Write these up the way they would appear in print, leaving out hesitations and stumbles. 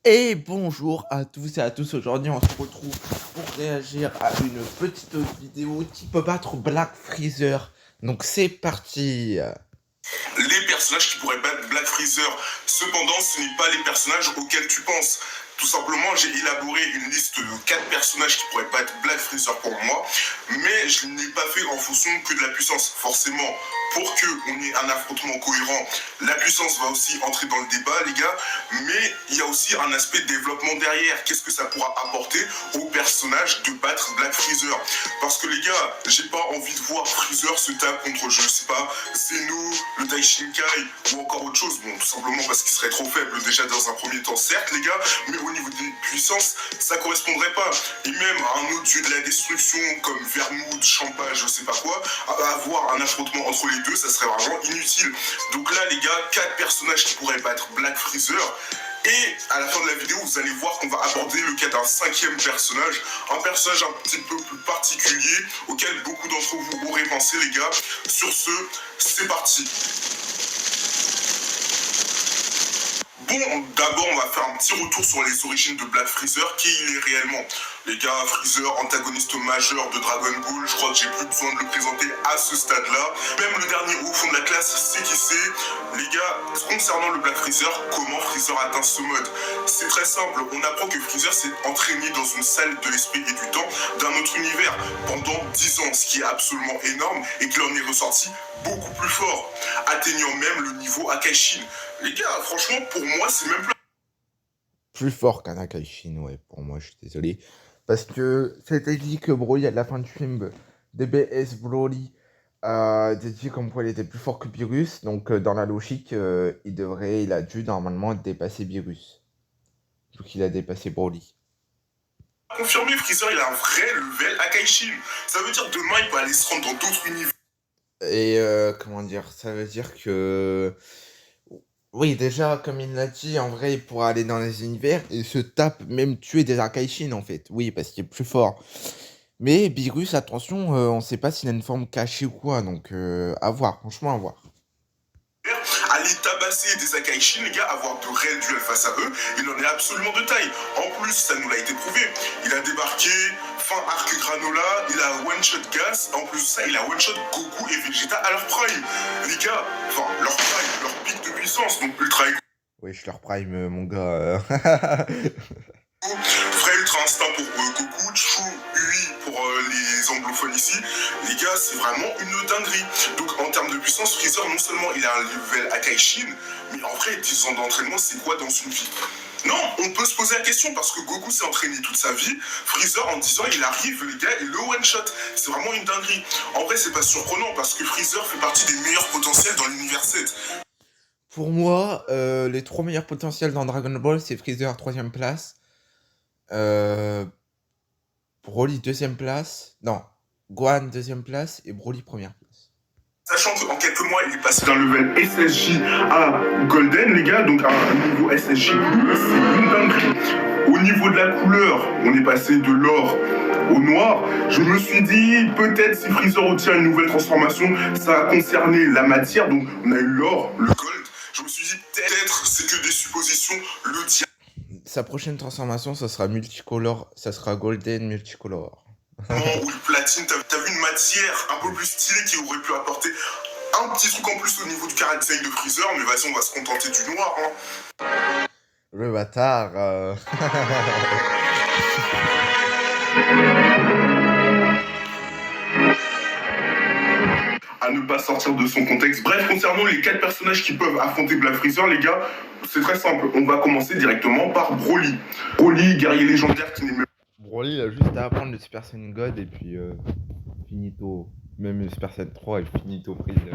Et bonjour à tous et à tous, aujourd'hui on se retrouve pour réagir à une petite vidéo qui peut battre Black Freezer. Donc c'est parti. Les personnages qui pourraient battre Black Freezer. Cependant, ce n'est pas les personnages auxquels tu penses. Tout simplement, j'ai élaboré une liste de 4 personnages qui pourraient battre Black Freezer pour moi, mais je ne l'ai pas fait en fonction que de la puissance. Forcément, pour qu'on ait un affrontement cohérent, la puissance va aussi entrer dans le débat, les gars, mais il y a aussi un aspect de développement derrière. Qu'est-ce que ça pourra apporter au personnage de battre Black Freezer? Parce que les gars, j'ai pas envie de voir Freezer se taper contre, je sais pas, Zeno, le Daishinkai ou encore autre chose. Bon, tout simplement parce qu'il serait trop faible déjà dans un premier temps, certes, les gars, mais au niveau des puissances, ça correspondrait pas. Et même à un autre dieu de la destruction comme Vermouth, Champa, je sais pas quoi, avoir un affrontement entre les deux, ça serait vraiment inutile. Donc là, les gars, 4 personnages qui pourraient battre Black Freezer. Et à la fin de la vidéo, vous allez voir qu'on va aborder le cas d'un 5e personnage, un personnage un petit peu plus particulier, auquel beaucoup d'entre vous auraient pensé, les gars. Sur ce, c'est parti. Bon, d'abord, on va faire un petit retour sur les origines de Black Freezer, qui il est réellement. Les gars, Freezer, antagoniste majeur de Dragon Ball, je crois que j'ai plus besoin de le présenter à ce stade-là. Même le dernier au fond de la classe sait qui c'est. Les gars, concernant le Black Freezer, comment Freezer atteint ce mode? C'est très simple, on apprend que Freezer s'est entraîné dans une salle de l'esprit et du temps d'un autre univers pendant 10 ans, ce qui est absolument énorme, et qu'il en est ressorti beaucoup plus fort, atteignant même le niveau Akaishin. Les gars, franchement, pour moi, c'est même Plus fort qu'un Akaishin, ouais, pour moi, je suis désolé. Parce que c'était dit que Broly, à la fin du film DBS Broly, dit comme quoi il était plus fort que Beerus. Donc dans la logique, il a dû normalement dépasser Beerus. Donc il a dépassé Broly. confirmé, Freezer, il a un vrai level Akaishin. Ça veut dire demain, il peut aller se rendre dans d'autres univers. Et comment dire, ça veut dire que... Oui, déjà, comme il l'a dit, en vrai, il pourra aller dans les univers et se tape, même tuer des Akaishin, en fait. Oui, parce qu'il est plus fort. Mais Beerus, attention, on sait pas s'il a une forme cachée ou quoi, donc à voir, franchement, à voir. Aller tabasser des Akaishin, les gars, avoir de réels duels face à eux, il en est absolument de taille. En plus, ça nous l'a été prouvé. Il a débarqué, fin arc Granola, il a one-shot Gas, en plus de ça, il a one-shot Goku et Vegeta à leur prime. Les gars, enfin, leur prime, leur pic de puissance, donc Ultra Ego. Oui, je leur prime, mon gars. Vrai Ultra Instinct pour Goku, Chu, Ui pour les anglophones ici. Les gars, c'est vraiment une dinguerie. Donc en termes de puissance, Freezer, non seulement il a un level Akaishin, mais en vrai, 10 ans d'entraînement, c'est quoi dans une vie? Non, on peut se poser la question parce que Goku s'est entraîné toute sa vie. Freezer, en 10 ans, il arrive, les gars, et le one-shot. C'est vraiment une dinguerie. En vrai, c'est pas surprenant parce que Freezer fait partie des meilleurs potentiels dans l'univers 7. Pour moi, les 3 meilleurs potentiels dans Dragon Ball, c'est Freezer 3ème place. Broly 2ème place. Non, Gohan 2ème place et Broly 1ère place. Sachant qu'en quelques mois, il est passé d'un level SSJ à Golden, les gars, donc à un niveau SSJ, c'est une dinguerie. Au niveau de la couleur, on est passé de l'or au noir. Je me suis dit, peut-être si Freezer obtient une nouvelle transformation, ça a concerné la matière, donc on a eu l'or, le gold. Je me suis dit, peut-être c'est que des suppositions, le diable. Sa prochaine transformation, ça sera multicolore, ça sera Golden multicolore. Ou le platine, t'as vu une matière un peu plus stylée qui aurait pu apporter un petit truc en plus au niveau du chara design de Freezer, mais vas-y, on va se contenter du noir, hein. Le bâtard. À ne pas sortir de son contexte. Bref, concernant les 4 personnages qui peuvent affronter Black Freezer, les gars, c'est très simple. On va commencer directement par Broly. Broly, guerrier légendaire qui n'est même... Broly, il a juste à apprendre le Super Saiyan God et puis finito. Même le Super Saiyan 3 et finito Freezer.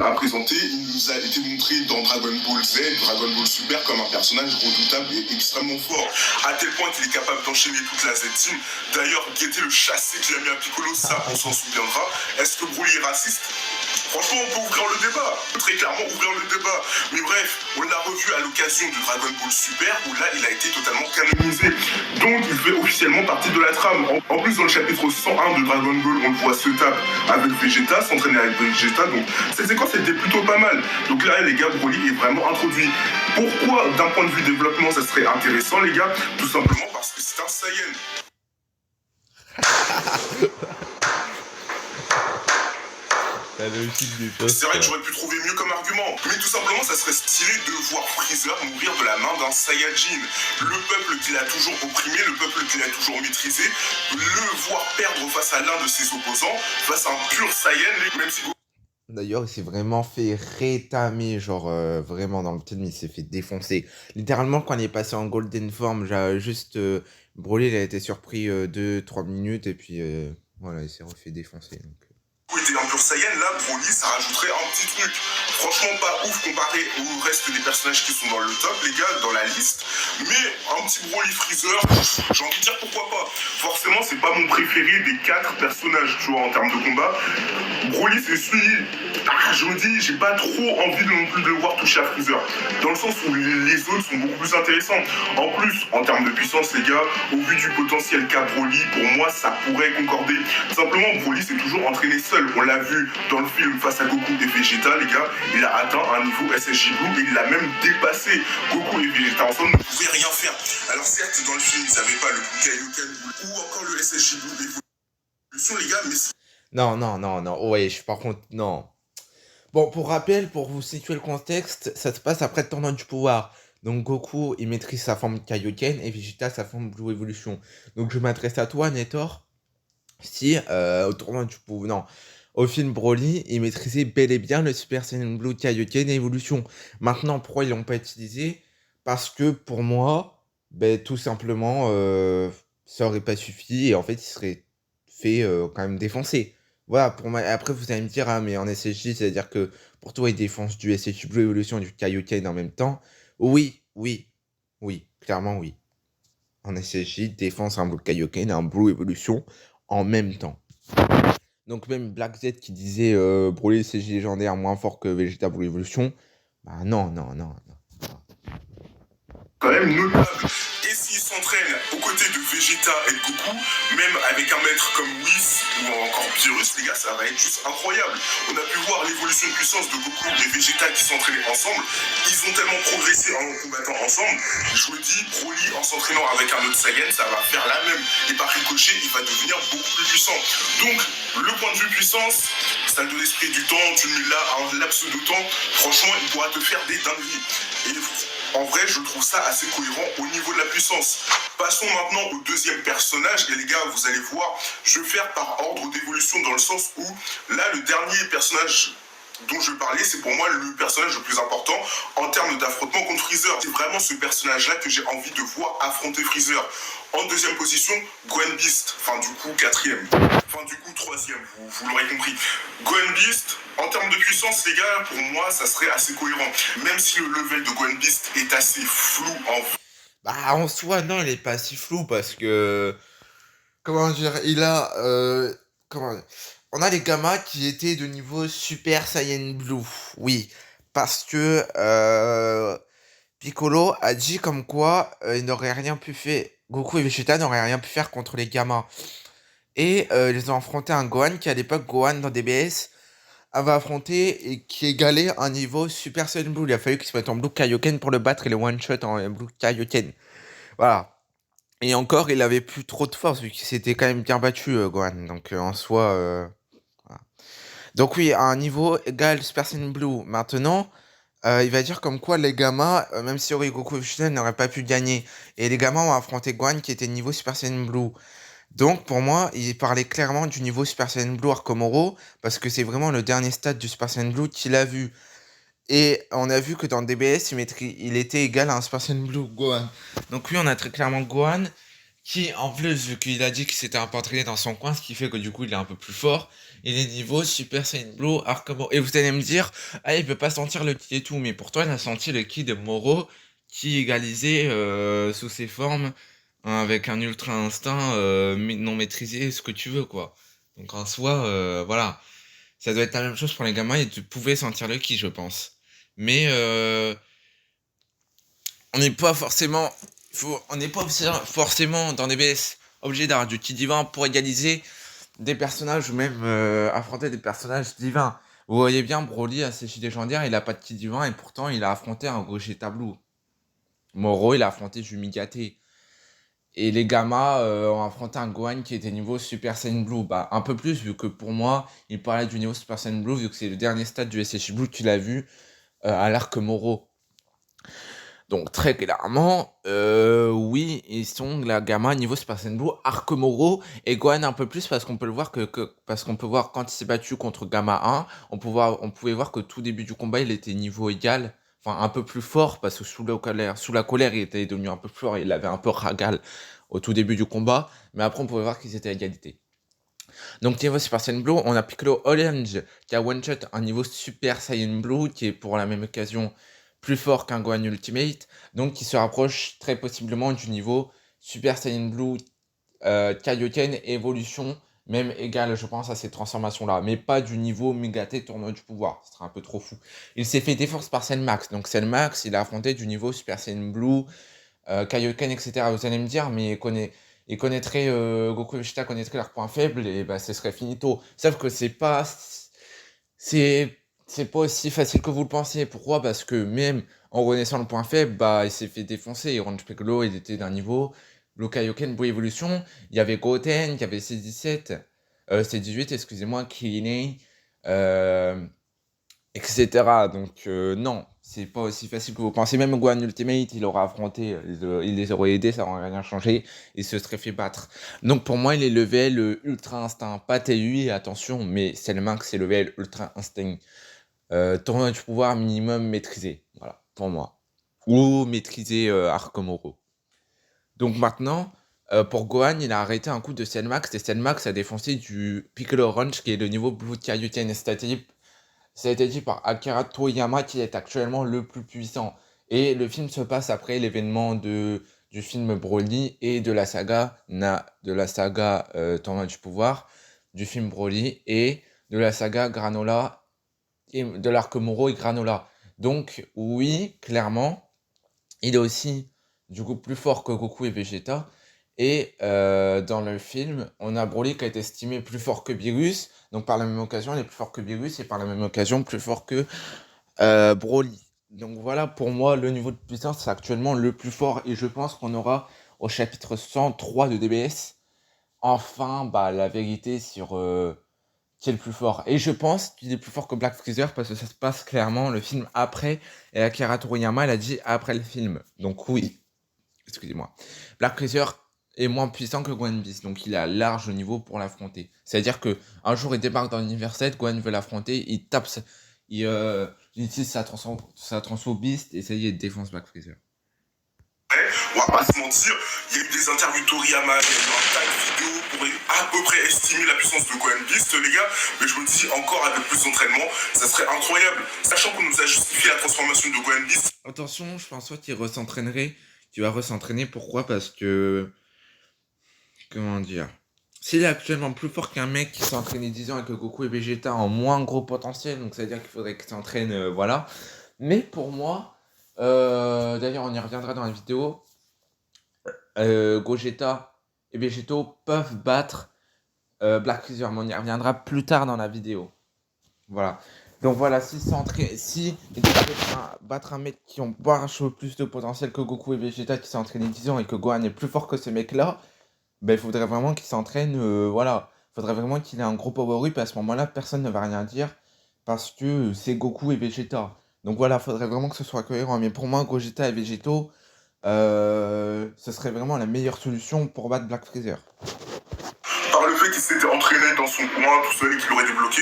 À présenter, il nous a été montré dans Dragon Ball Z, Dragon Ball Super comme un personnage redoutable et extrêmement fort, à tel point qu'il est capable d'enchaîner toute la Z-Team. D'ailleurs, qui était le chassé qu'il a mis à Piccolo, ça on s'en souviendra. Est-ce que Broly est raciste? Franchement, on peut ouvrir le débat, très clairement ouvrir le débat. Mais bref, on l'a revu à l'occasion de Dragon Ball Super, où là, il a été totalement canonisé. Donc, il fait officiellement partie de la trame. En plus, dans le chapitre 101 de Dragon Ball, on le voit se taper avec Vegeta, s'entraîner avec Vegeta. Donc, cette séquence était plutôt pas mal. Donc là, les gars, Broly est vraiment introduit. Pourquoi, d'un point de vue développement, ça serait intéressant, les gars? Tout simplement parce que c'est un Saiyan. C'est vrai que j'aurais pu trouver mieux comme argument, mais tout simplement ça serait stylé de voir Freezer mourir de la main d'un Saiyajin. Le peuple qu'il a toujours opprimé, le peuple qu'il a toujours maîtrisé, le voir perdre face à l'un de ses opposants, face à un pur Saiyan, même si... D'ailleurs, il s'est vraiment fait rétamer, genre vraiment dans le film, il s'est fait défoncer. Littéralement, quand il est passé en golden form, Broly, il a été surpris 2-3 minutes, et puis voilà, il s'est refait défoncer. Donc. Était un pur Saiyan, là, Broly, ça rajouterait un petit truc. Franchement, pas ouf comparé au reste des personnages qui sont dans le top, les gars, dans la liste. Mais un petit Broly Freezer, j'ai envie de dire pourquoi pas. Forcément, c'est pas mon préféré des 4 personnages, tu vois, en termes de combat. Broly, c'est celui... je me dis, j'ai pas trop envie non plus de le voir toucher à Freezer. Dans le sens où les autres sont beaucoup plus intéressants. En plus, en termes de puissance, les gars, au vu du potentiel qu'a Broly, pour moi, ça pourrait concorder. Simplement, Broly s'est toujours entraîné seul. On l'a vu dans le film face à Goku et Vegeta, les gars, il a atteint un niveau SSJ Blue et il l'a même dépassé. Goku et Vegeta ensemble ne pouvaient rien faire. Alors certes, dans le film, ils n'avaient pas le Kaioken ou encore le SSJ Blue évolution, les gars, mais... Non, ouais, par contre, non. Bon, pour rappel, pour vous situer le contexte, ça se passe après le tournoi du pouvoir. Donc Goku, il maîtrise sa forme Kaioken et Vegeta sa forme Blue Evolution. Donc je m'adresse à toi, Netor. Si, au tournoi du pouvoir... Non. Au film Broly, il maîtrisait bel et bien le Super Saiyan Blue Kaioken Evolution. Maintenant, pourquoi ils l'ont pas utilisé? Parce que pour moi, tout simplement, ça aurait pas suffi et en fait, il serait fait quand même défoncer. Voilà, pour moi. Après, vous allez me dire, ah, mais en SSJ, c'est-à-dire que pour toi, il défonce du SSJ Blue Evolution et du Kaioken en même temps. Oui, clairement oui. En SSJ, il défonce un Blue Kaioken et un Blue Evolution en même temps. Donc même Black Z qui disait Broly SSJ légendaire moins fort que Vegeta Blue Evolution, bah non. Quand même notable. Et s'il s'entraîne aux côtés de Vegeta et de Goku, même avec un maître comme Whis ou encore Pyrrhus, les gars, ça va être juste incroyable. On a pu voir l'évolution de puissance de Goku et Vegeta qui s'entraînaient ensemble. Ils ont tellement progressé en combattant ensemble. Je me dis, Broly en s'entraînant avec un autre Saiyan, ça va faire la même. Et par ricochet, il va devenir beaucoup plus puissant. Donc, le point de vue puissance, salle de l'esprit du temps, tu mets là un laps de temps, franchement, il pourra te faire des dingueries. Et en vrai, je trouve ça assez cohérent au niveau de la puissance. Passons maintenant au deuxième personnage. Et les gars, vous allez voir, je vais faire par ordre d'évolution dans le sens où, là, le dernier personnage dont je parlais, c'est pour moi le personnage le plus important en termes d'affrontement contre Freezer. C'est vraiment ce personnage-là que j'ai envie de voir affronter Freezer. En deuxième position, Gohan Beast. Enfin, du coup, quatrième. Enfin, du coup, troisième. Vous l'aurez compris. Gohan Beast, en termes de puissance, les gars, pour moi, ça serait assez cohérent. Même si le level de Gohan Beast est assez flou en... Bah, en soi, non, il est pas si flou parce que... Comment dire, il a... On a les gammas qui étaient de niveau Super Saiyan Blue. Oui, parce que Piccolo a dit comme quoi il n'aurait rien pu faire. Goku et Vegeta n'auraient rien pu faire contre les gammas. Et ils ont affronté un Gohan qui, à l'époque, Gohan dans DBS, avait affronté et qui égalait un niveau Super Saiyan Blue. Il a fallu qu'il se mette en Blue Kaioken pour le battre et le one-shot en Blue Kaioken. Voilà. Et encore, il avait plus trop de force vu qu'il s'était quand même bien battu, Gohan. Donc en soi... voilà. Donc oui, à un niveau égal Super Saiyan Blue. Maintenant, il va dire comme quoi les gamins, même si Goku et Vegeta n'auraient pas pu gagner. Et les gamins ont affronté Gohan qui était niveau Super Saiyan Blue. Donc pour moi, il parlait clairement du niveau Super Saiyan Blue Arcomoro, parce que c'est vraiment le dernier stade du Super Saiyan Blue qu'il a vu. Et on a vu que dans DBS, il était égal à un Super Saiyan Blue Gohan. Donc oui, on a très clairement Gohan, qui en plus, vu qu'il a dit qu'il s'était un peu entraîné dans son coin, ce qui fait que du coup il est un peu plus fort, il est niveau Super Saiyan Blue Arcomoro. Et vous allez me dire, ah il peut pas sentir le ki et tout, mais pourtant il a senti le ki de Moro, qui égalisait sous ses formes, avec un ultra instinct non maîtrisé, ce que tu veux quoi. Donc en soi, voilà. Ça doit être la même chose pour les gamins et tu pouvais sentir le ki, je pense. Mais on n'est pas forcément, on n'est pas forcément dans des BS obligé d'avoir du ki divin pour égaliser des personnages ou même affronter des personnages divins. Vous voyez bien, Broly à ses chi légendaires, il a pas de ki divin et pourtant il a affronté un Gogeta Blue. Moro, il a affronté Jumigate. Et les Gamma ont affronté un Gohan qui était niveau Super Saiyan Blue. Bah, un peu plus, vu que pour moi, il parlait du niveau Super Saiyan Blue, vu que c'est le dernier stade du SSJ Blue qu'il a vu à l'arc Moro. Donc, très clairement, oui, ils sont la Gamma niveau Super Saiyan Blue, arc Moro, et Gohan un peu plus, parce qu'on peut le voir parce qu'on peut voir quand il s'est battu contre Gamma 1, on pouvait voir que tout début du combat, il était niveau égal. Enfin, un peu plus fort, parce que sous la colère, il était devenu un peu plus fort, il avait un peu ragal au tout début du combat, mais après on pouvait voir qu'ils étaient à égalité. Donc niveau Super Saiyan Blue, on a Piccolo Orange qui a one shot un niveau Super Saiyan Blue qui est pour la même occasion plus fort qu'un Gohan Ultimate, donc qui se rapproche très possiblement du niveau Super Saiyan Blue Kaioken Evolution, même égal je pense à ces transformations là, mais pas du niveau Megate Tournoi du Pouvoir, ce serait un peu trop fou. Il s'est fait défoncer par Cellmax, donc Cellmax il a affronté du niveau Super Saiyan Blue Kaioken, etc. Vous allez me dire, mais il connaîtrait, Goku et Vegeta connaîtraient leurs points faibles, et bah, ce serait finito. Sauf que c'est, c'est pas aussi facile que vous le pensez. Pourquoi? Parce que même en connaissant le point faible, bah, il s'est fait défoncer. Orange Piccolo, il était d'un niveau. Le Kaioken Blue Evolution, il y avait Goten, il y avait C17, C18, excusez-moi, Killing, euh, etc. Donc non, c'est pas aussi facile que vous pensez. Même Gohan Ultimate, il aura affronté, il les aurait aidés, ça n'aurait rien changé, il se serait fait battre. Donc pour moi, il est level Ultra Instinct, pas TUI, attention, mais c'est le max, c'est level Ultra Instinct. Tournoi du pouvoir minimum maîtrisé, voilà, pour moi. Ou maîtrisé Arkomoro. Donc maintenant, pour Gohan, il a arrêté un coup de Cellmax, et Cellmax a défoncé du Piccolo Orange, qui est le niveau Blue Kaioken Static. Ça a été dit par Akira Toriyama qui est actuellement le plus puissant. Et le film se passe après l'événement du film Broly et de la saga Tournoi du pouvoir, du film Broly et de la saga Granola, et de l'arc Moro et Granola. Donc oui, clairement, il est aussi du coup plus fort que Goku et Vegeta. Et dans le film, on a Broly qui a été estimé plus fort que Beerus. Donc par la même occasion, il est plus fort que Beerus et par la même occasion plus fort que Broly. Donc voilà, pour moi, le niveau de puissance, c'est actuellement le plus fort. Et je pense qu'on aura au chapitre 103 de DBS, enfin, bah, la vérité sur qui est le plus fort. Et je pense qu'il est plus fort que Black Freezer parce que ça se passe clairement le film après. Et Akira Toriyama, elle a dit après le film. Donc oui, excusez-moi. Black Freezer est moins puissant que Gohan Beast, donc il a large niveau pour l'affronter. C'est-à-dire que un jour il débarque dans l'univers 7, Gohan veut l'affronter, il utilise sa transfo Beast et ça y est, il défonce Black Freezer. On va pas se mentir, il y a eu des interviews de Toriyama, il y a eu un tas de vidéos pour à peu près estimer la puissance de Gohan Beast, les gars, mais je me dis encore avec plus d'entraînement, ça serait incroyable, sachant qu'on nous a justifié la transformation de Gohan Beast. Attention, je pense pas qu'il va re-s'entraîner, pourquoi? Parce que, comment dire, s'il est actuellement plus fort qu'un mec qui s'est entraîné 10 ans et que Goku et Vegeta ont moins gros potentiel, donc ça veut dire qu'il faudrait qu'il s'entraîne, voilà. Mais pour moi, d'ailleurs on y reviendra dans la vidéo, Gogeta et Vegeto peuvent battre Black Freezer, mais on y reviendra plus tard dans la vidéo. Voilà. Donc voilà, si il devait battre un mec qui ont pas un plus de potentiel que Goku et Vegeta qui s'est entraîné 10 ans et que Gohan est plus fort que ce mec-là, ben il faudrait vraiment qu'il s'entraîne, voilà. Il faudrait vraiment qu'il ait un gros power-up et à ce moment-là, personne ne va rien dire parce que c'est Goku et Vegeta. Donc voilà, il faudrait vraiment que ce soit cohérent. Mais pour moi, Gogeta et Vegeto, ce serait vraiment la meilleure solution pour battre Black Freezer. Par le fait qu'il s'était entraîné dans son coin tout seul et qu'il aurait débloqué,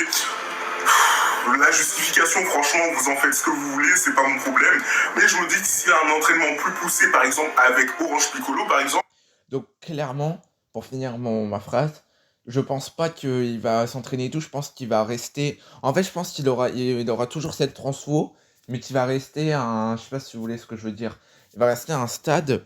la justification, franchement, vous en faites ce que vous voulez, c'est pas mon problème. Mais je me dis que s'il y a un entraînement plus poussé, par exemple, avec Orange Piccolo, par exemple. Donc, clairement, pour finir ma phrase, je pense pas qu'il va s'entraîner et tout, je pense qu'il va rester. En fait, je pense qu'il aura toujours cette transfo, mais qu'il va rester à un. Je sais pas si vous voulez ce que je veux dire. Il va rester à un stade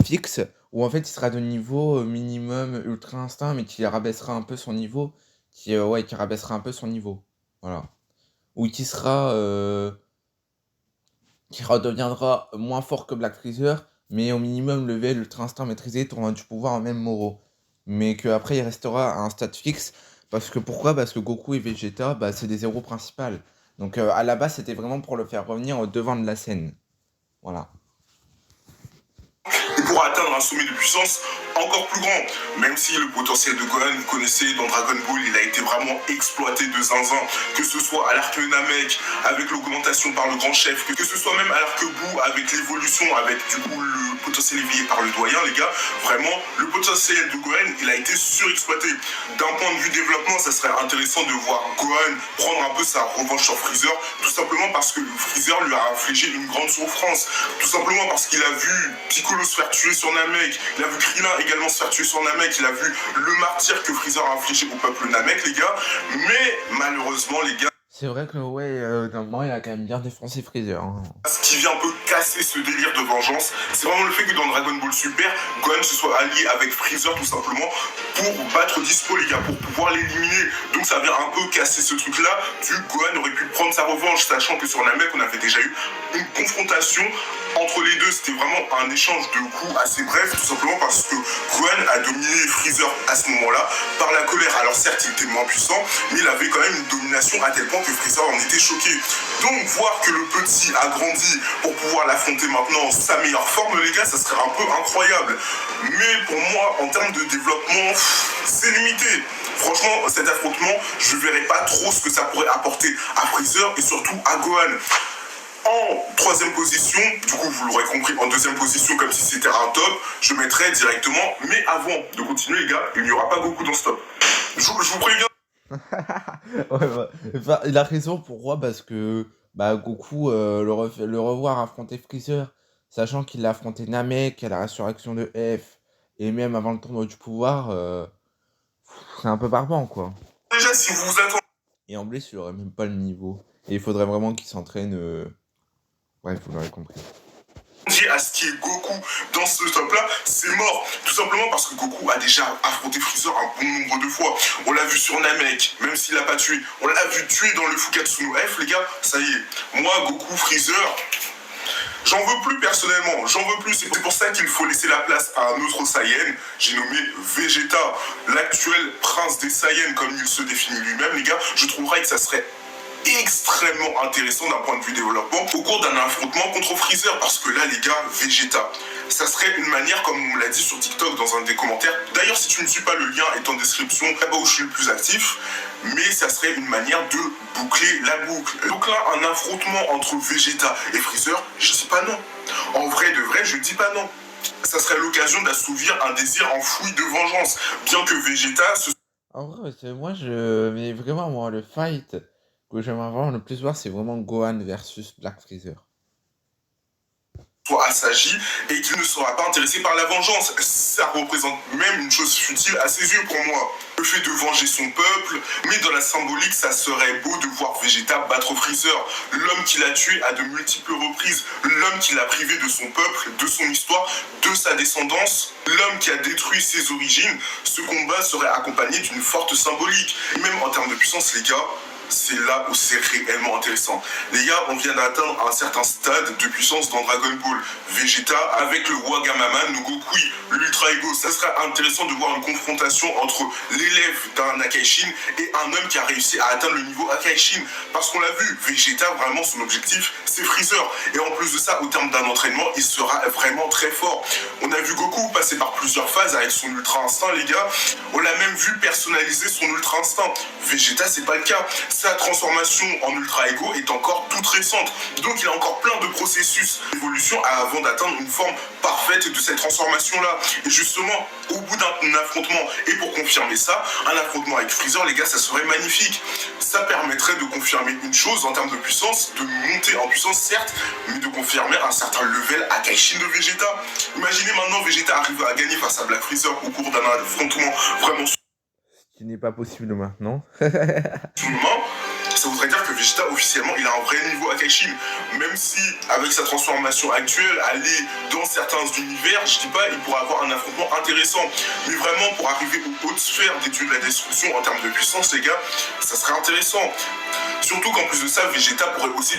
fixe, où en fait il sera de niveau minimum ultra instinct, mais qu'il rabaissera un peu son niveau, qui rabaissera un peu son niveau. Voilà. Ou qui redeviendra moins fort que Black Freezer, mais au minimum level Ultra Instinct maîtrisé, tournant du pouvoir en même Moro. Mais qu'après il restera à un stade fixe. Parce que pourquoi? Parce que Goku et Vegeta, bah, c'est des héros principaux. Donc à la base, c'était vraiment pour le faire revenir au devant de la scène. Voilà. Et pour atteindre un sommet de puissance encore plus grand. Même si le potentiel de Gohan, vous connaissez, dans Dragon Ball, il a été vraiment exploité de zinzin. Que ce soit à l'arc Namek, avec l'augmentation par le grand chef, que ce soit même à l'arc Buu, avec l'évolution, avec du coup le potentiel éveillé par le doyen, les gars. Vraiment, le potentiel de Gohan, il a été surexploité. D'un point de vue développement, ça serait intéressant de voir Gohan prendre un peu sa revanche sur Freezer, tout simplement parce que Freezer lui a infligé une grande souffrance. Tout simplement parce qu'il a vu Piccolo se faire tuer sur Namek, il a vu Krillin également se faire tuer sur Namek, il a vu le martyr que Freezer a infligé au peuple Namek, les gars. Mais malheureusement, les gars, c'est vrai que d'un moment, il a quand même bien défoncé Freezer. Hein. ce qui vient un peu casser ce délire de vengeance, c'est vraiment le fait que dans Dragon Ball Super, Gohan se soit allié avec Freezer tout simplement pour battre Dispo, les gars, pour pouvoir l'éliminer. Donc ça vient un peu casser ce truc-là. Gohan aurait pu prendre sa revanche, sachant que sur Namek, on avait déjà eu une confrontation entre les deux. C'était vraiment un échange de coups assez bref, tout simplement parce que Gohan a dominé Freezer à ce moment-là par la colère. Alors certes, il était moins puissant, mais il avait quand même une domination à tel point que Freezer en était choqué. Donc voir que le petit a grandi pour pouvoir l'affronter maintenant sa meilleure forme, les gars, ça serait un peu incroyable. Mais pour moi, en termes de développement, c'est limité. Franchement, cet affrontement, je verrais pas trop ce que ça pourrait apporter à Freezer et surtout à Gohan. En troisième position, du coup vous l'aurez compris, en deuxième position, comme si c'était un top, je mettrais directement, mais avant de continuer les gars, il n'y aura pas Goku dans ce top. Je vous préviens. Ouais, bah, il a raison, pourquoi? Parce que bah, Goku, le revoir affronter Freezer, sachant qu'il a affronté Namek à la résurrection de F, et même avant le tournoi du pouvoir, c'est un peu barbant, quoi. Déjà, si vous vous attendez... Et en plus, il aurait même pas le niveau. Et il faudrait vraiment qu'il s'entraîne... Bref, vous l'aurez compris. À ce qui est Goku dans ce top là, c'est mort. Tout simplement parce que Goku a déjà affronté Freezer un bon nombre de fois. On l'a vu sur Namek, même s'il l'a pas tué. On l'a vu tuer dans le Fukatsu no F, les gars. Ça y est. Moi, Goku, Freezer, j'en veux plus personnellement, j'en veux plus. C'est pour ça qu'il faut laisser la place à un autre Saiyan. J'ai nommé Vegeta, l'actuel prince des Saiyans, comme il se définit lui-même, les gars. Je trouverais que ça serait extrêmement intéressant d'un point de vue développement au cours d'un affrontement contre Freezer, parce que là les gars, Vegeta, ça serait une manière, comme on me l'a dit sur TikTok dans un des commentaires, d'ailleurs si tu ne suis pas, le lien est en description, là-bas où je suis le plus actif, mais ça serait une manière de boucler la boucle. Donc là, un affrontement entre Vegeta et Freezer, je dis pas non. En vrai de vrai, je dis pas non. Ça serait l'occasion d'assouvir un désir enfoui de vengeance, bien que Vegeta se... En vrai, mais vraiment, moi, le fight que j'aimerais vraiment le plus voir, c'est vraiment Gohan versus Black Freezer. Soit assagi et qu'il ne sera pas intéressé par la vengeance. Ça représente même une chose futile à ses yeux pour moi. Le fait de venger son peuple, mais dans la symbolique, ça serait beau de voir Vegeta battre Freezer, l'homme qui l'a tué à de multiples reprises, l'homme qui l'a privé de son peuple, de son histoire, de sa descendance, l'homme qui a détruit ses origines. Ce combat serait accompagné d'une forte symbolique. Et même en termes de puissance, les gars, c'est là où c'est réellement intéressant. Les gars, on vient d'atteindre un certain stade de puissance dans Dragon Ball. Vegeta avec le Wagamama no Gokui, l'Ultra Ego. Ça sera intéressant de voir une confrontation entre l'élève d'un Akaishin et un homme qui a réussi à atteindre le niveau Akaishin. Parce qu'on l'a vu, Vegeta, vraiment son objectif, c'est Freezer. Et en plus de ça, au terme d'un entraînement, il sera vraiment très fort. On a vu Goku passer par plusieurs phases avec son Ultra Instinct, les gars. On l'a même vu personnaliser son Ultra Instinct. Vegeta, c'est pas le cas. Sa transformation en Ultra Ego est encore toute récente. Donc il a encore plein de processus d'évolution avant d'atteindre une forme parfaite de cette transformation-là. Et justement, au bout d'un affrontement, et pour confirmer ça, un affrontement avec Freezer, les gars, ça serait magnifique. Ça permettrait de confirmer une chose en termes de puissance, de monter en puissance, certes, mais de confirmer un certain level Akaishin de Vegeta. Imaginez maintenant Vegeta arrive à gagner face à Black Freezer au cours d'un affrontement vraiment... Ce qui n'est pas possible maintenant. ça voudrait dire que Vegeta officiellement il a un vrai niveau Akaishin. Même si avec sa transformation actuelle, aller dans certains univers, je dis pas, il pourrait avoir un affrontement intéressant. Mais vraiment pour arriver aux hautes sphères des dieux de la destruction en termes de puissance, les gars, ça serait intéressant. Surtout qu'en plus de ça, Vegeta pourrait aussi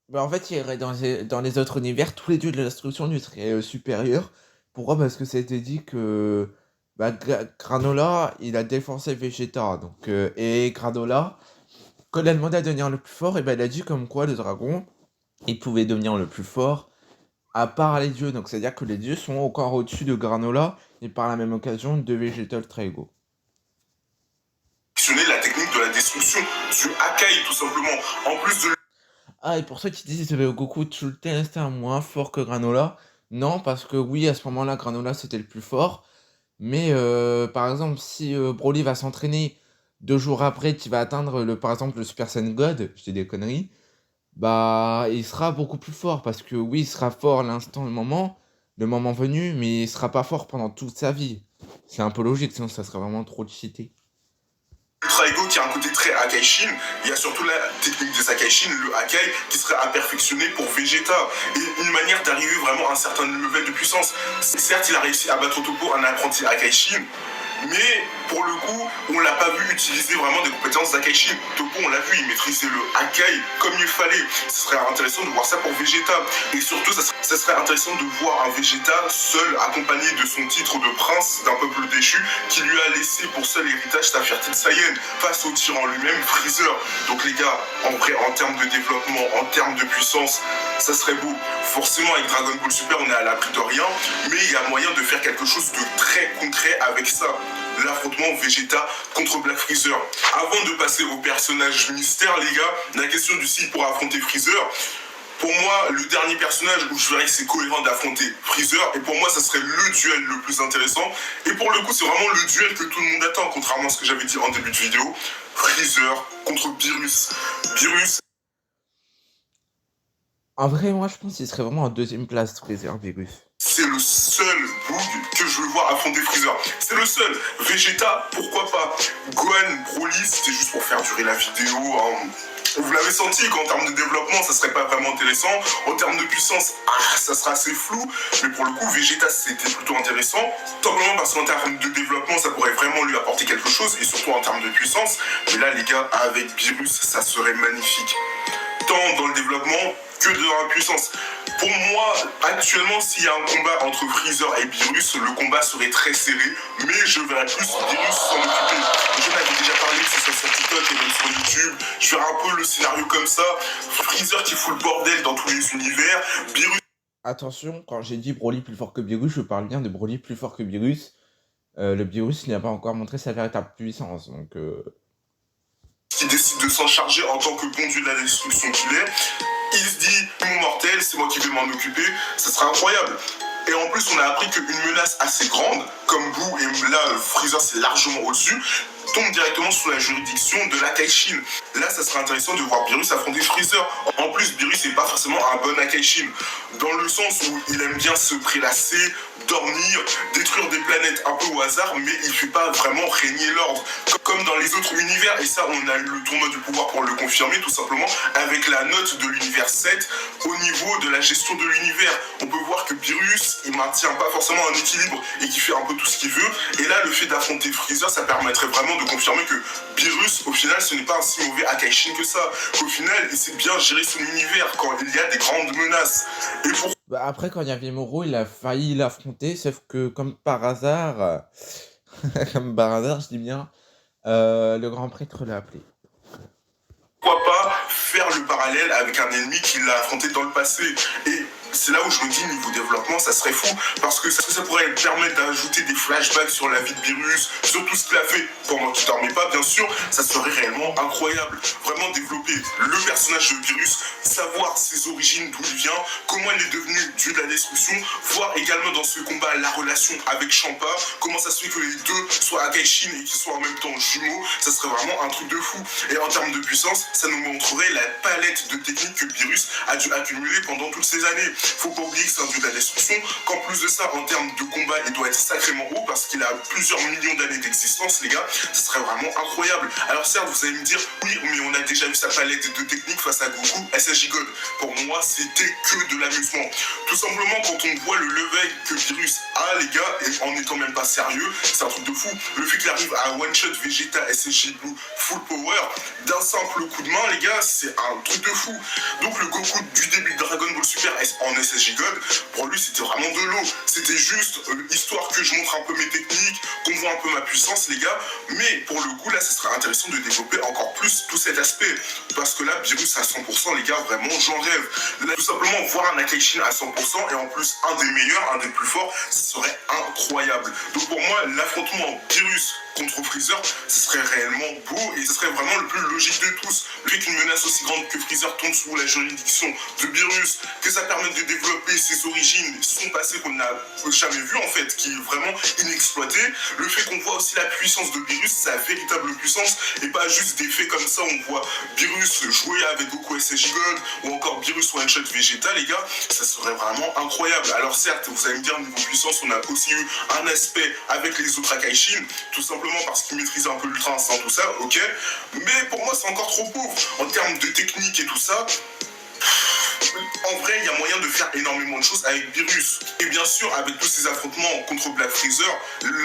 Bah, en fait, il irait dans les autres univers, tous les dieux de la destruction lui seraient supérieurs. Pourquoi? Parce que ça a été dit que bah, Granola, il a défoncé Vegeta. Donc, et Granola, quand il a demandé à devenir le plus fort, et ben il a dit comme quoi le dragon, il pouvait devenir le plus fort à part les dieux. Donc, c'est-à-dire que les dieux sont encore au-dessus de Granola et par la même occasion de Vegeta Ultra Ego. la technique de la destruction du Hakai tout simplement. En plus de Ah, et pour ceux qui disent que Goku tout le temps est moins fort que Granola, non, parce que oui, à ce moment-là, Granola c'était le plus fort. Mais par exemple, si Broly va s'entraîner 2 jours après qu'il va atteindre par exemple le Super Saiyan God, je dis des conneries, bah il sera beaucoup plus fort parce que oui, il sera fort le moment venu, mais il sera pas fort pendant toute sa vie. C'est un peu logique, sinon ça serait vraiment trop cheaté. Ultra Ego qui a un côté très Akaishin, il y a surtout la technique des Akaishin, le Hakai, qui serait à perfectionner pour Vegeta. Et une manière d'arriver vraiment à un certain level de puissance. Certes, il a réussi à battre Toppo, un apprenti Akaishin, mais pour le coup, on l'a pas vu utiliser vraiment des compétences d'Akaishin. Toppo, on l'a vu, il maîtrisait le Hakai comme il fallait. Ce serait intéressant de voir ça pour Vegeta. Et surtout, ça serait intéressant de voir un Vegeta seul, accompagné de son titre de prince d'un peuple déchu, qui lui a laissé pour seul héritage sa fierté de Saiyan, face au tyran lui-même, Freezer. Donc les gars, en vrai, en termes de développement, en termes de puissance, ça serait beau. Forcément, avec Dragon Ball Super, on est à l'abri de rien, mais il y a moyen de faire quelque chose de très concret avec ça. L'affrontement Vegeta contre Black Freezer. Avant de passer au personnage mystère, les gars, la question du s'il pourra affronter Freezer, pour moi, le dernier personnage où je verrais que c'est cohérent d'affronter Freezer, et pour moi, ça serait le duel le plus intéressant. Et pour le coup, c'est vraiment le duel que tout le monde attend, contrairement à ce que j'avais dit en début de vidéo. Freezer contre Beerus. Beerus. En vrai, moi je pense qu'il serait vraiment en deuxième place, Freezer, Beerus. C'est le seul Boog que je veux voir affronter Freezer. C'est le seul. Vegeta, pourquoi pas. Gohan, Broly, c'était juste pour faire durer la vidéo. Hein. Vous l'avez senti qu'en termes de développement, ça serait pas vraiment intéressant. En termes de puissance, ça sera assez flou. Mais pour le coup, Vegeta, c'était plutôt intéressant. Simplement parce qu'en termes de développement, ça pourrait vraiment lui apporter quelque chose. Et surtout en termes de puissance. Mais là, les gars, avec Beerus, ça serait magnifique. Tant dans le développement que dans la puissance. Pour moi, actuellement, s'il y a un combat entre Freezer et Beerus, le combat serait très serré, mais je verrais plus Beerus s'en occuper. Je m'avais déjà parlé, que ce soit sur TikTok et même sur YouTube, je verrais un peu le scénario comme ça. Freezer qui fout le bordel dans tous les univers, Beerus... Attention, quand j'ai dit Broly plus fort que Beerus, je parle bien de Broly plus fort que Beerus. Le Beerus n'a pas encore montré sa véritable puissance, donc... qui décide de s'en charger en tant que bon dieu de la destruction qu'il est. Il se dit, mon mortel, c'est moi qui vais m'en occuper, ça sera incroyable. Et en plus, on a appris qu'une menace assez grande, comme Boo, et là, Freezer, c'est largement au-dessus, tombe directement sous la juridiction de l'Akaishin. Là, ça serait intéressant de voir Beerus affronter Freezer. En plus, Beerus n'est pas forcément un bon Akaishin, dans le sens où il aime bien se prélasser, dormir, détruire des planètes un peu au hasard, mais il ne fait pas vraiment régner l'ordre. Comme dans les autres univers, et ça, on a le tournoi du pouvoir pour le confirmer, tout simplement, avec la note de l'univers 7 au niveau de la gestion de l'univers. On peut voir que Beerus, il maintient pas forcément un équilibre et qui fait un peu tout ce qu'il veut. Et là, le fait d'affronter Freezer, ça permettrait vraiment de confirmer que Beerus, au final, ce n'est pas un si mauvais Akaishin que ça. Qu'au final, il sait bien gérer son univers quand il y a des grandes menaces. Et pour... Bah après, quand il y avait Moro, il a failli l'affronter, sauf que comme par hasard, comme par hasard, je dis bien, le grand prêtre l'a appelé. Pourquoi pas faire le parallèle avec un ennemi qu'il a affronté dans le passé. Et c'est là où je me dis, niveau développement, ça serait fou, parce que ça pourrait permettre d'ajouter des flashbacks sur la vie de Beerus, sur tout ce qu'il a fait pendant qu'il dormait pas, bien sûr, ça serait réellement incroyable. Vraiment développer le personnage de Beerus, savoir ses origines, d'où il vient, comment il est devenu dieu de la destruction, voir également dans ce combat la relation avec Champa, comment ça se fait que les deux soient Akaishin et qu'ils soient en même temps jumeaux, ça serait vraiment un truc de fou. Et en termes de puissance, ça nous montrerait la palette de techniques que Beerus a dû accumuler pendant toutes ces années. Faut pas oublier que c'est un dieu de la destruction, qu'en plus de ça, en termes de combat, il doit être sacrément haut parce qu'il a plusieurs millions d'années d'existence, les gars. Ce serait vraiment incroyable. Alors certes, vous allez me dire, oui, mais on a déjà vu sa palette de techniques face à Goku, SSJ God. Pour moi, c'était que de l'amusement. Tout simplement, quand on voit le level que Virus a, les gars, et en étant même pas sérieux, c'est un truc de fou. Le fait qu'il arrive à one-shot Vegeta, SSJ Blue, full power, d'un simple coup de main, les gars, c'est un truc de fou. Donc le Goku du début de Dragon Ball Super en SSJ God, pour lui, c'était vraiment de l'eau. C'était juste histoire que je montre un peu mes techniques, qu'on voit un peu ma puissance, les gars. Mais pour le coup, là, ce serait intéressant de développer encore plus tout cet aspect. Parce que là, Virus à 100%, les gars, vraiment, j'en rêve. Là, tout simplement, voir un Akaishin à 100%, et en plus, un des meilleurs, un des plus forts, ce serait incroyable. Donc pour moi, l'affrontement Virus contre Freezer, ce serait réellement beau et ce serait vraiment le plus logique de tous. Le fait qu'une menace aussi grande que Freezer tombe sous la juridiction de Virus, que ça permette de développer ses origines, son passé qu'on n'a jamais vu en fait, qui est vraiment inexploité. Le fait qu'on voit aussi la puissance de Virus, sa véritable puissance, et pas juste des faits comme ça, on voit Virus jouer avec Goku SSJ God, ou encore Virus one-shot Vegeta, les gars, ça serait vraiment incroyable. Alors certes, vous allez me dire, niveau puissance, on a aussi eu un aspect avec les autres Akaishin, tout simplement parce qu'ils maîtrisent un peu l'ultra instinct, tout ça, ok. Mais pour moi, c'est encore trop pauvre. En termes de technique et tout ça, en vrai, il y a moyen de faire énormément de choses avec Virus. Et bien sûr, avec tous ces affrontements contre Black Freezer,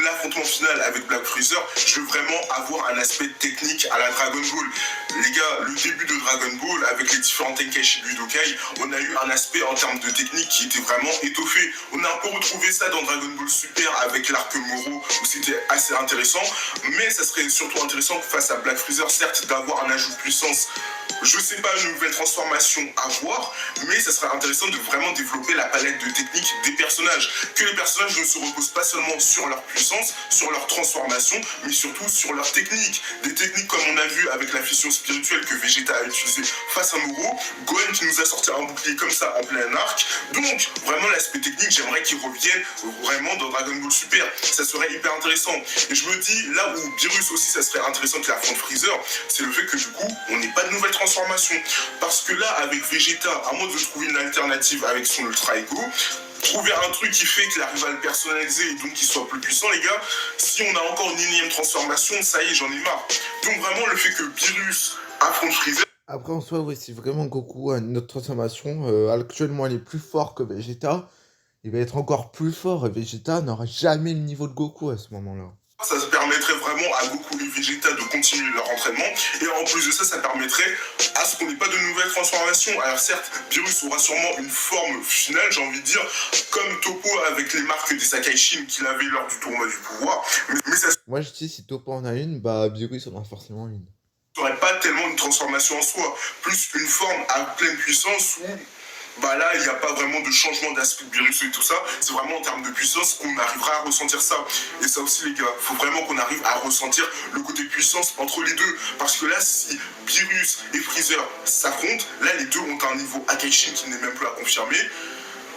l'affrontement final avec Black Freezer, je veux vraiment avoir un aspect technique à la Dragon Ball. Les gars, le début de Dragon Ball, avec les différents Tenkaichi Budokai, on a eu un aspect en termes de technique qui était vraiment étoffé. On a un peu retrouvé ça dans Dragon Ball Super avec l'arc Moro, où c'était assez intéressant. Mais ça serait surtout intéressant face à Black Freezer, certes, d'avoir un ajout de puissance. Je sais pas, une nouvelle transformation à voir, mais ça serait intéressant de vraiment développer la palette de techniques des personnages. Que les personnages ne se reposent pas seulement sur leur puissance, sur leur transformation, mais surtout sur leur technique. Des techniques comme on a vu avec la fission spirituelle que Vegeta a utilisée face à Moro, Gohan qui nous a sorti un bouclier comme ça en plein arc. Donc, vraiment l'aspect technique, j'aimerais qu'il revienne vraiment dans Dragon Ball Super. Ça serait hyper intéressant. Et je me dis, là où Virus aussi, ça serait intéressant qu'il affronte Freezer, c'est le fait que du coup, on n'ait pas de nouvelle transformation. Parce que là, avec Vegeta, à moins de trouver une alternative avec son Ultra Ego, trouver un truc qui fait qu'il arrive à le personnaliser et donc qu'il soit plus puissant, les gars, si on a encore une énième transformation, ça y est, j'en ai marre. Donc vraiment, le fait que Virus affronte Freezer... Après, en soi, ouais, si vraiment Goku a une autre transformation, actuellement il est plus fort que Vegeta, il va être encore plus fort et Vegeta n'aura jamais le niveau de Goku à ce moment-là. Ça permettrait vraiment à Goku et Vegeta de continuer leur entraînement. Et en plus de ça, ça permettrait à ce qu'on n'ait pas de nouvelles transformations. Alors certes, Virus aura sûrement une forme finale, j'ai envie de dire, comme Toppo avec les marques des Akaishin qu'il avait lors du tournoi du pouvoir. Mais ça Moi je dis, si Toppo en a une, bah Virus en a forcément une. serait pas tellement une transformation en soi, plus une forme à pleine puissance où... bah là, il n'y a pas vraiment de changement d'aspect de Virus et tout ça. C'est vraiment en termes de puissance qu'on arrivera à ressentir ça. Et ça aussi, les gars, il faut vraiment qu'on arrive à ressentir le côté puissance entre les deux. Parce que là, si Virus et Freezer s'affrontent, là, les deux ont un niveau Akaishin qui n'est même plus à confirmer.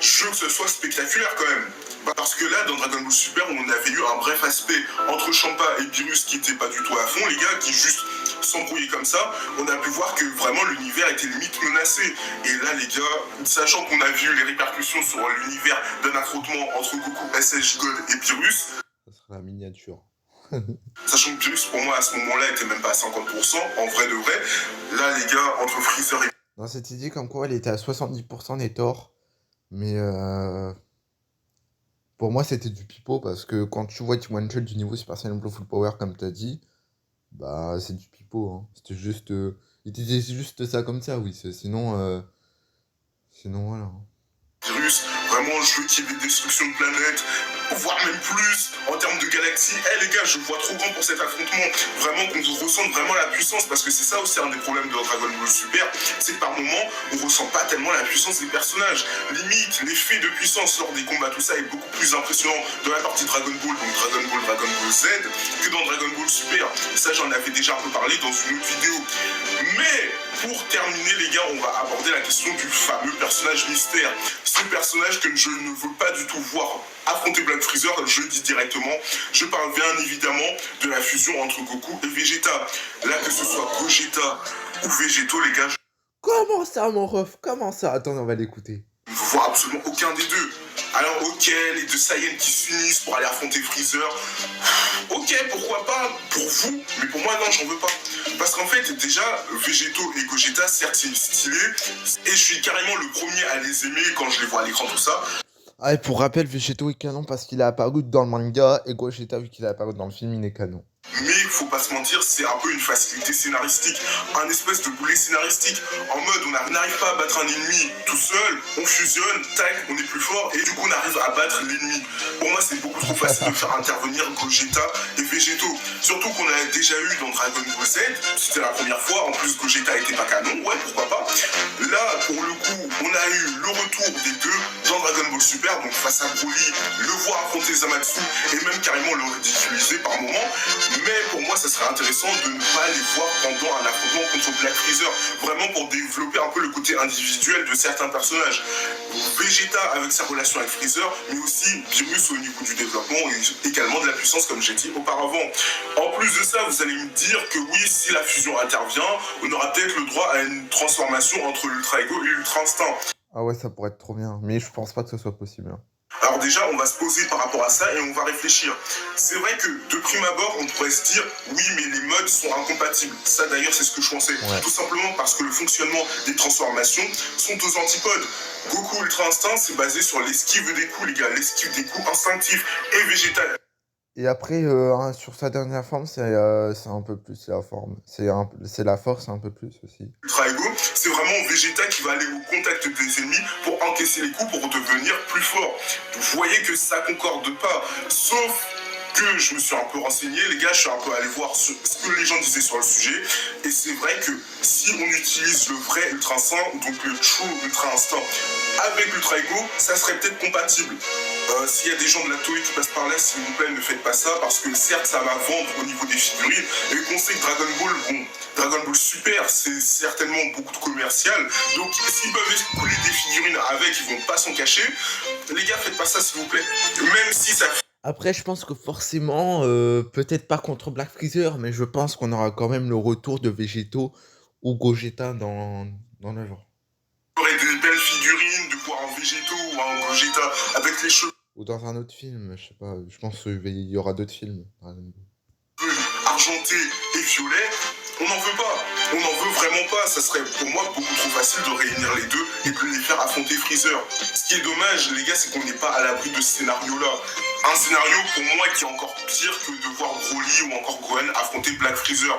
Je veux que ce soit spectaculaire quand même. Parce que là, dans Dragon Ball Super, on avait eu un bref aspect entre Champa et Virus qui n'était pas du tout à fond, les gars, qui juste s'embrouillaient comme ça. On a pu voir que vraiment l'univers était limite menacé. Et là, les gars, sachant qu'on a vu les répercussions sur l'univers d'un affrontement entre Goku, SSJ God et Virus, Ça sera la miniature. sachant que Virus, pour moi, à ce moment-là, était même pas à 50%, en vrai de vrai. Là, les gars, entre Freezer et... Dans cette idée, comme quoi elle était à 70% des torts, mais pour moi c'était du pipeau parce que quand tu vois tu one-shot du niveau Super Saiyan Blue Full Power comme t'as dit, bah c'est du pipeau, hein. C'était juste, il disait juste ça comme ça, oui. Sinon, sinon voilà. Virus, vraiment je veux qu'il y ait des destructions de planètes, voire même plus en termes de galaxies. Les gars, je vois trop grand pour cet affrontement. Vraiment qu'on ressente vraiment la puissance, parce que c'est ça aussi un des problèmes de Dragon Ball Super, c'est que par moment on ressent pas tellement la puissance des personnages. Limite, l'effet de puissance lors des combats, tout ça est beaucoup plus impressionnant dans la partie Dragon Ball, donc Dragon Ball Z, que dans Dragon Ball Super. Ça, j'en avais déjà un peu parlé dans une autre vidéo. Mais pour terminer, les gars, on va aborder la question du fameux personnage mystère. Ce personnage que je ne veux pas du tout voir affronter Black Freezer, je le dis directement. Je parle bien évidemment de la fusion entre Goku et Vegeta. Là, que ce soit Gogeta ou Végéto, les gars, Comment ça, mon ref? Comment ça? Attends, on va l'écouter. je ne veux vois absolument aucun des deux. Alors ok, les deux Saiyans qui s'unissent pour aller affronter Freezer, ok, pourquoi pas pour vous, mais pour moi non, j'en veux pas. Parce qu'en fait, déjà, Végéto et Gogeta, certes c'est stylé, et je suis carrément le premier à les aimer quand je les vois à l'écran, tout ça. Ah, et pour rappel, Végéto est canon parce qu'il est apparu dans le manga, et Gogeta, vu qu'il est apparu dans le film, il est canon. Mais faut pas se mentir, c'est un peu une facilité scénaristique, un espèce de boulet scénaristique. En mode, on n'arrive pas à battre un ennemi tout seul, on fusionne, tac, on est plus fort, et du coup on arrive à battre l'ennemi. Pour moi, c'est beaucoup trop facile de faire intervenir Gogeta et Végéto. Surtout qu'on a déjà eu dans Dragon Ball Z, c'était la première fois, en plus Gogeta était pas canon, ouais, pourquoi pas. Là, pour le coup, on a eu le retour des deux dans Dragon Ball Super, donc face à Broly, le voir affronter Zamatsu, et même carrément le ridiculiser par moment. Mais pour moi, ça serait intéressant de ne pas les voir pendant un affrontement contre Black Freezer. Vraiment pour développer un peu le côté individuel de certains personnages. Vegeta avec sa relation avec Freezer, mais aussi Beerus au niveau du développement et également de la puissance, comme j'ai dit auparavant. En plus de ça, vous allez me dire que oui, si la fusion intervient, on aura peut-être le droit à une transformation entre l'Ultra Ego et l'Ultra Instinct. Ah ouais, ça pourrait être trop bien, mais je pense pas que ce soit possible. Hein. Alors déjà, on va se poser par rapport à ça et on va réfléchir. C'est vrai que de prime abord, on pourrait se dire oui, mais les modes sont incompatibles. Ça d'ailleurs, c'est ce que je pensais. Ouais. Tout simplement parce que le fonctionnement des transformations sont aux antipodes. Goku Ultra Instinct, c'est basé sur l'esquive des coups, les gars. L'esquive des coups instinctifs et végétal. Et après, sur sa dernière forme, c'est un peu plus la forme. C'est la force un peu plus aussi. Ultra Ego, c'est vraiment Vegeta qui va aller au contact des ennemis pour encaisser les coups, pour devenir plus fort. Vous voyez que ça concorde pas. Sauf que je me suis un peu renseigné, les gars, je suis un peu allé voir ce que les gens disaient sur le sujet. Et c'est vrai que si on utilise le vrai Ultra Instinct, donc le True Ultra Instinct, avec l'Ultra Ego, ça serait peut-être compatible. S'il y a des gens de la Toei qui passent par là, s'il vous plaît, ne faites pas ça, parce que certes, ça va vendre au niveau des figurines, et qu'on sait que Dragon Ball, bon, Dragon Ball Super, c'est certainement beaucoup de commercial, donc s'ils peuvent écouler des figurines avec, ils vont pas s'en cacher. Les gars, faites pas ça, s'il vous plaît. Même si ça... Après, je pense que forcément, peut-être pas contre Black Freezer, mais je pense qu'on aura quand même le retour de Végéto ou Gogeta dans le genre. Il y aurait des belles figurines, de voir un Végéto ou un Gogeta avec les cheveux Ou dans un autre film, je sais pas, je pense qu'il y aura d'autres films. argentés et violets. On n'en veut pas, on n'en veut vraiment pas. Ça serait pour moi beaucoup trop facile de réunir les deux et de les faire affronter Freezer. Ce qui est dommage, les gars, c'est qu'on n'est pas à l'abri de ce scénario-là. Un scénario pour moi qui est encore pire que de voir Broly ou encore Gohan affronter Black Freezer.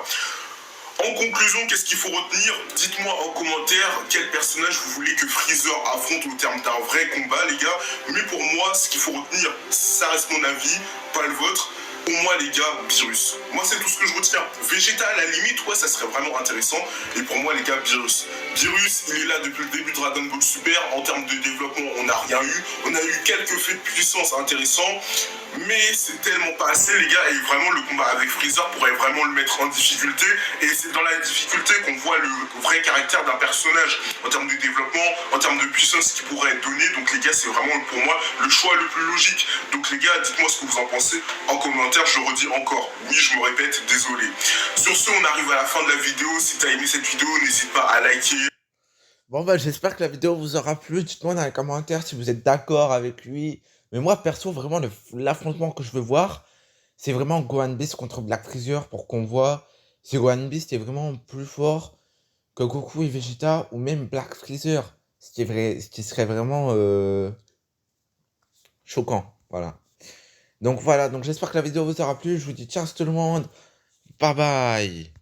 En conclusion, qu'est-ce qu'il faut retenir? Dites-moi en commentaire quel personnage vous voulez que Freezer affronte au terme d'un vrai combat, les gars. Mais pour moi, ce qu'il faut retenir, ça reste mon avis, pas le vôtre. Pour moi, les gars, Beerus. Moi, c'est tout ce que je retiens. Vegeta, à la limite, ouais, ça serait vraiment intéressant. Et pour moi, les gars, Beerus. Beerus, il est là depuis le début de Dragon Ball Super. En termes de développement, on n'a rien eu. On a eu quelques faits de puissance intéressants. Mais c'est tellement pas assez, les gars. Et vraiment, le combat avec Freezer pourrait vraiment le mettre en difficulté. Et c'est dans la difficulté qu'on voit le vrai caractère d'un personnage. En termes de développement, en termes de puissance qu'il pourrait être donné. Donc, les gars, c'est vraiment pour moi le choix le plus logique. Donc, les gars, dites-moi ce que vous en pensez en commentaire. Je le redis encore, oui, je me répète, désolé. Sur ce, on arrive à la fin de la vidéo. Si t'as aimé cette vidéo, n'hésite pas à liker. Bon bah j'espère que la vidéo vous aura plu. Dites-moi dans les commentaires si vous êtes d'accord avec lui. Mais moi perso, vraiment l'affrontement que je veux voir, c'est vraiment Gohan Beast contre Black Freezer pour qu'on voit si Gohan Beast est vraiment plus fort que Goku et Vegeta ou même Black Freezer. Ce qui serait vraiment choquant. Voilà. Donc voilà, donc j'espère que la vidéo vous aura plu. Je vous dis ciao tout le monde. Bye bye.